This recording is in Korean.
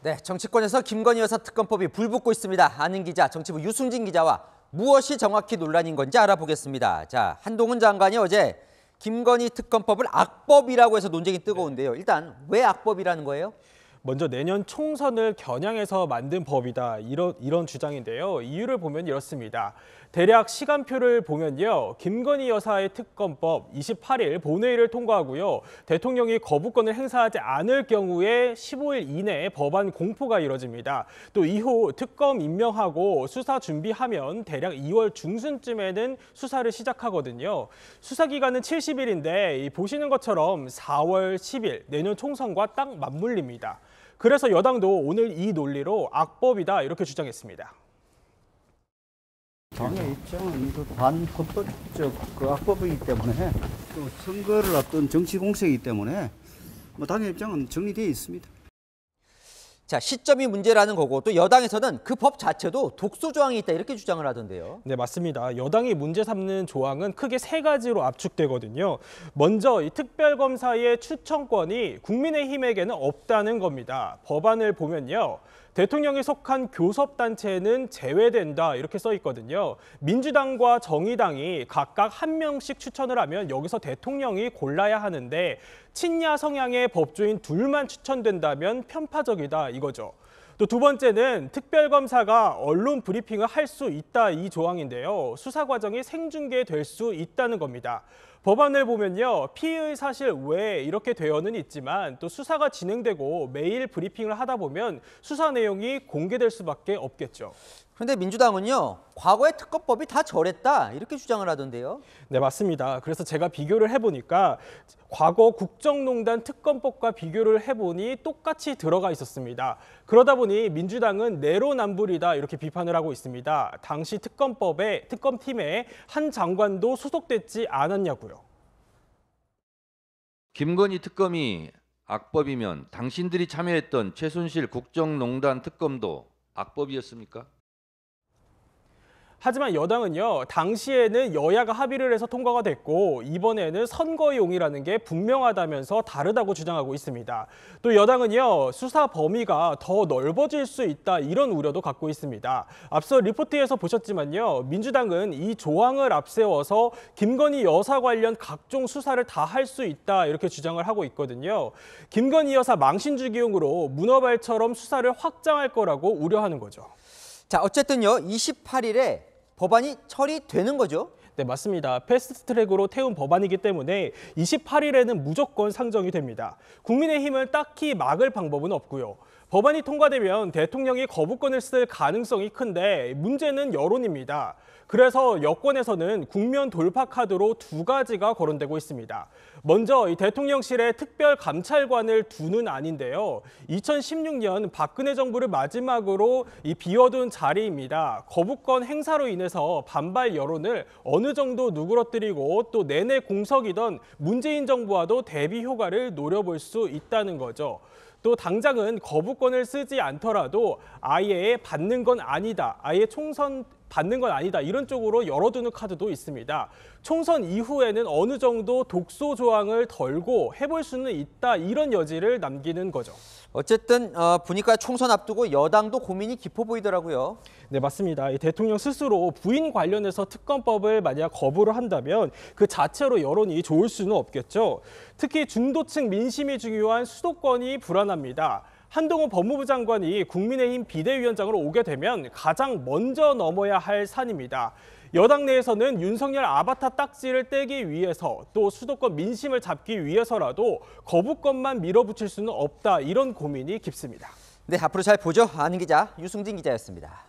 네, 정치권에서 김건희 여사 특검법이 불붙고 있습니다. 아는 기자, 정치부 유승진 기자와 무엇이 정확히 논란인 건지 알아보겠습니다. 자, 한동훈 장관이 어제 김건희 특검법을 악법이라고 해서 논쟁이 뜨거운데요. 일단 왜 악법이라는 거예요? 먼저 내년 총선을 겨냥해서 만든 법이다 이런 주장인데요. 이유를 보면 이렇습니다. 대략 시간표를 보면요. 김건희 여사의 특검법 28일 본회의를 통과하고요. 대통령이 거부권을 행사하지 않을 경우에 15일 이내에 법안 공포가 이뤄집니다. 또 이후 특검 임명하고 수사 준비하면 대략 2월 중순쯤에는 수사를 시작하거든요. 수사 기간은 70일인데 보시는 것처럼 4월 10일 내년 총선과 딱 맞물립니다. 그래서 여당도 오늘 이 논리로 악법이다 이렇게 주장했습니다. 당의 입장은 반헌법적 악법이기 때문에 또 선거를 앞둔 정치 공세이기 때문에 당의 입장은 정리되어 있습니다. 자, 시점이 문제라는 거고 또 여당에서는 그 법 자체도 독소 조항이 있다 이렇게 주장을 하던데요. 네, 맞습니다. 여당이 문제 삼는 조항은 크게 세 가지로 압축되거든요. 먼저 이 특별검사의 추천권이 국민의힘에게는 없다는 겁니다. 법안을 보면요. 대통령이 속한 교섭단체는 제외된다 이렇게 써 있거든요. 민주당과 정의당이 각각 한 명씩 추천을 하면 여기서 대통령이 골라야 하는데 친야 성향의 법조인 둘만 추천된다면 편파적이다 이거죠. 또 두 번째는 특별검사가 언론 브리핑을 할 수 있다 이 조항인데요. 수사 과정이 생중계될 수 있다는 겁니다. 법안을 보면요. 피의 사실 외에 이렇게 되어는 있지만 또 수사가 진행되고 매일 브리핑을 하다 보면 수사 내용이 공개될 수밖에 없겠죠. 그런데 민주당은요. 과거의 특검법이 다 저랬다 이렇게 주장을 하던데요. 네, 맞습니다. 그래서 제가 비교를 해보니까 과거 국정농단 특검법과 비교를 해보니 똑같이 들어가 있었습니다. 그러다 보니 민주당은 내로남불이다 이렇게 비판을 하고 있습니다. 당시 특검팀에 한 장관도 소속됐지 않았냐고요. 김건희 특검이 악법이면 당신들이 참여했던 최순실 국정농단 특검도 악법이었습니까? 하지만 여당은요, 당시에는 여야가 합의를 해서 통과가 됐고 이번에는 선거용이라는 게 분명하다면서 다르다고 주장하고 있습니다. 또 여당은요, 수사 범위가 더 넓어질 수 있다 이런 우려도 갖고 있습니다. 앞서 리포트에서 보셨지만요, 민주당은 이 조항을 앞세워서 김건희 여사 관련 각종 수사를 다 할 수 있다 이렇게 주장을 하고 있거든요. 김건희 여사 망신주기용으로 문어발처럼 수사를 확장할 거라고 우려하는 거죠. 자, 어쨌든요. 28일에 법안이 처리되는 거죠? 네, 맞습니다. 패스트트랙으로 태운 법안이기 때문에 28일에는 무조건 상정이 됩니다. 국민의힘은 딱히 막을 방법은 없고요. 법안이 통과되면 대통령이 거부권을 쓸 가능성이 큰데 문제는 여론입니다. 그래서 여권에서는 국면 돌파 카드로 두 가지가 거론되고 있습니다. 먼저 이 대통령실에 특별감찰관을 두는 안인데요. 2016년 박근혜 정부를 마지막으로 이 비워둔 자리입니다. 거부권 행사로 인해서 반발 여론을 어느 정도 누그러뜨리고 또 내내 공석이던 문재인 정부와도 대비 효과를 노려볼 수 있다는 거죠. 또 당장은 거부권을 쓰지 않더라도 아예 받는 건 아니다. 아예 총선 받는 건 아니다. 이런 쪽으로 열어두는 카드도 있습니다. 총선 이후에는 어느 정도 독소 조항을 덜고 해볼 수는 있다. 이런 여지를 남기는 거죠. 어쨌든 보니까 총선 앞두고 여당도 고민이 깊어 보이더라고요. 네, 맞습니다. 이 대통령 스스로 부인 관련해서 특검법을 만약 거부를 한다면 그 자체로 여론이 좋을 수는 없겠죠. 특히 중도층 민심이 중요한 수도권이 불안합니다. 한동훈 법무부 장관이 국민의힘 비대위원장으로 오게 되면 가장 먼저 넘어야 할 산입니다. 여당 내에서는 윤석열 아바타 딱지를 떼기 위해서 또 수도권 민심을 잡기 위해서라도 거부권만 밀어붙일 수는 없다. 이런 고민이 깊습니다. 네, 앞으로 잘 보죠. 아는 기자 유승진 기자였습니다.